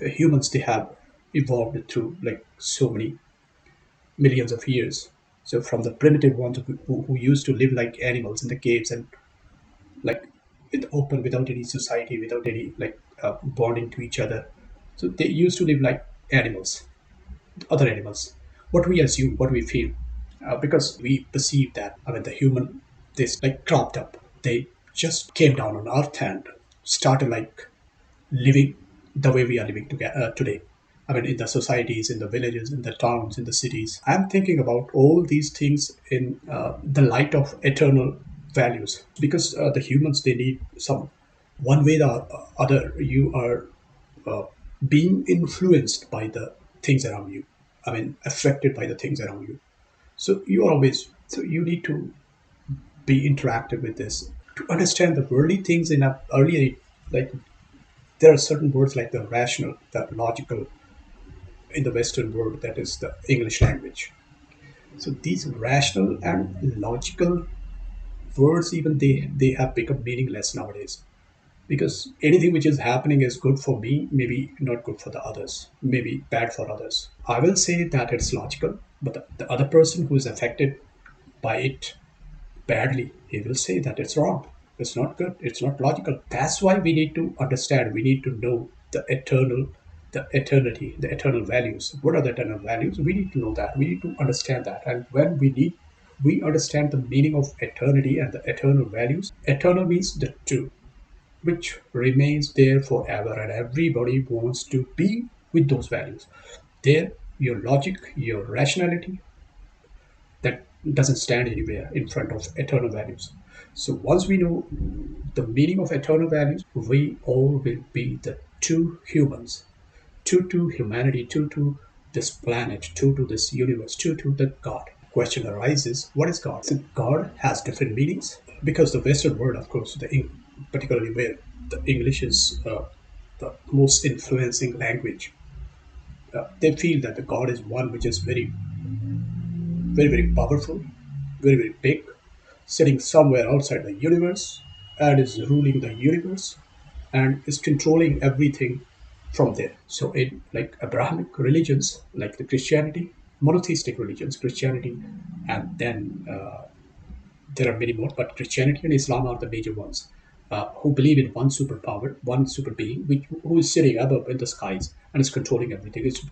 Humans, they have evolved through like so many millions of years. So from the primitive ones who used to live like animals in the caves and like in the open without any society, without any like bonding to each other. So they used to live like animals, other animals. What we assume, what we feel, because we perceive that, I mean, the human, this like cropped up. They just came down on earth and started like living the way we are living today. I mean, in the societies, in the villages, in the towns, in the cities. I'm thinking about all these things in the light of eternal values, because the humans, they need some one way or other. You are uh, being influenced by the things around you. I mean, affected by the things around you. So you are always, so you need to be interactive with this to understand the worldly things in a earlier, like there are certain words like the rational, the logical in the Western world, that is the English language. So these rational and logical words, even they have become meaningless nowadays, because anything which is happening is good for me, maybe not good for the others, maybe bad for others. I will say that it's logical, but the other person who is affected by it badly, he will say that it's wrong. It's not good. It's not logical. That's why we need to understand. We need to know the eternal, the eternity, the eternal values. What are the eternal values? We need to know that. We need to understand that. And when we understand the meaning of eternity and the eternal values. Eternal means the two, which remains there forever, and everybody wants to be with those values. There, your logic, your rationality, that doesn't stand anywhere in front of eternal values. So once we know the meaning of eternal values, we all will be the two humans, two to humanity, two to this planet, two to this universe, two to the God. Question arises: what is God? So God has different meanings, because the Western world, of course, particularly where the English is the most influencing language, they feel that the God is one which is very, very, very powerful, very, very big, sitting somewhere outside the universe, and is ruling the universe and is controlling everything from there. So, in like Abrahamic religions, like the Christianity, monotheistic religions, Christianity, and then there are many more, but Christianity and Islam are the major ones. Who believe in one superpower, one super being, who is sitting above in the skies and is controlling everything. It's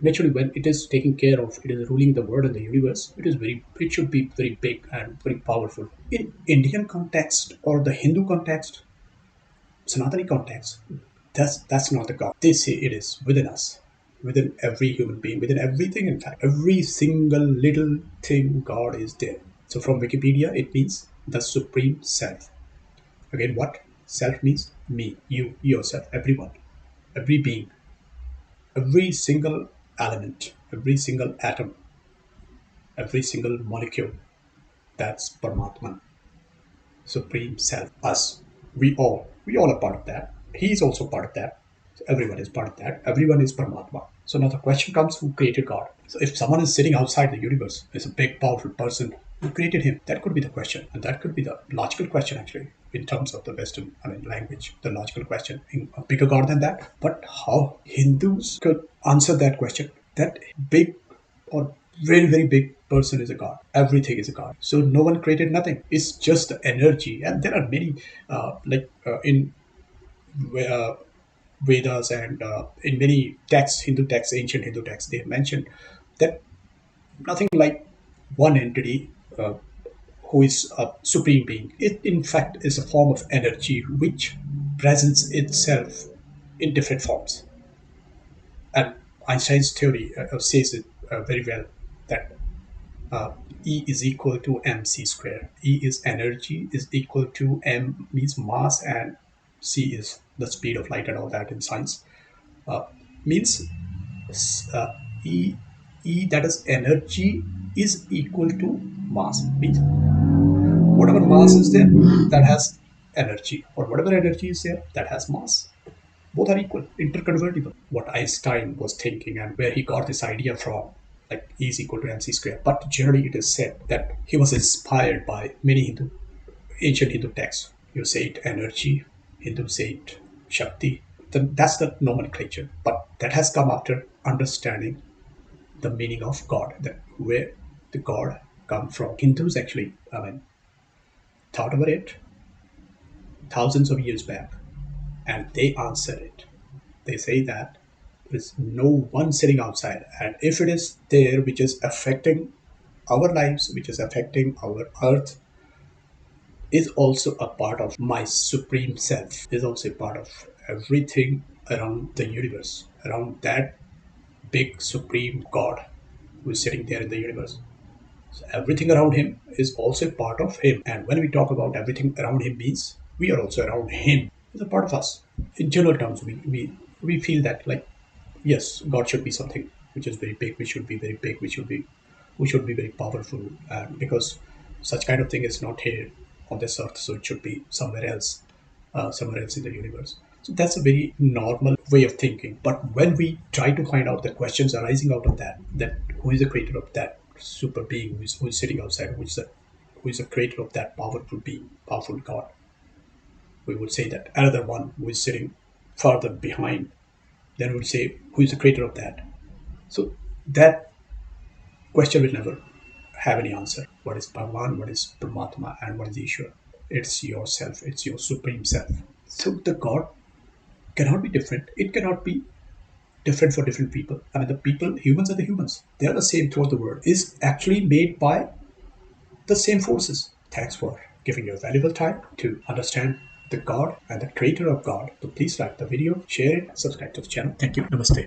naturally, when it is taking care of, it is ruling the world and the universe. It should be very big and very powerful. In Indian context or the Hindu context, Sanatani context, that's not the God. They say it is within us, within every human being, within everything. In fact, every single little thing, God is there. So from Wikipedia, it means the supreme self. Again, what self means? Me, you, yourself, everyone, every being, every single element, every single atom, every single molecule. That's Paramatman, Supreme Self, us. We all are part of that. He is also part of that. So everyone is part of that. Everyone is Paramatma. So now the question comes: who created God? So if someone is sitting outside the universe, is a big, powerful person, who created him? That could be the question, and that could be the logical question actually, in terms of the Western, I mean, language. The logical question, in a bigger God than that. But how Hindus could answer that question? That big or very, very big person is a god. Everything is a god. So no one created nothing. It's just the energy. And there are many in uh, Vedas and in many texts, Hindu texts, ancient Hindu texts, they have mentioned that nothing like one entity uh, who is a supreme being. It in fact is a form of energy which presents itself in different forms. And Einstein's theory says it very well, that E is equal to mc square. E is energy, is equal to m means mass, and c is the speed of light and all that in science. Means uh, E E, that is energy, is equal to mass. Means whatever mass is there, that has energy, or whatever energy is there, that has mass. Both are equal, interconvertible. What Einstein was thinking and where he got this idea from, like E is equal to mc square. But generally, it is said that he was inspired by many ancient Hindu texts. You say it energy, Hindu say it Shakti. then that's the nomenclature. But that has come after understanding the meaning of God, that where the God come from. Hindus actually, thought about it thousands of years back, and they answered it. They say that there is no one sitting outside, and if it is there, which is affecting our lives, which is affecting our earth, is also a part of my supreme self, is also a part of everything around the universe, around that big supreme God who is sitting there in the universe. So everything around him is also a part of him. And when we talk about everything around him means we are also around him. It's a part of us. In general terms, we feel that like yes, God should be something which is very big, we should be very big, we should be very powerful, because such kind of thing is not here on this earth, so it should be somewhere else in the universe. So that's a very normal way of thinking. But when we try to find out the questions arising out of that, that who is the creator of that super being who is sitting outside, who is the creator of that powerful being, powerful God, we would say that another one who is sitting further behind, then we would say who is the creator of that. So that question will never have any answer. What is Bhagwan, what is Paramatma, and what is Ishwar? It's yourself, it's your supreme self. So the God cannot be different. It cannot be different for different people. I mean, the people, humans are the humans. They are the same throughout the world. Is actually made by the same forces. Thanks for giving your valuable time to understand the God and the creator of God. So please like the video, share it, subscribe to the channel. Thank you. Namaste.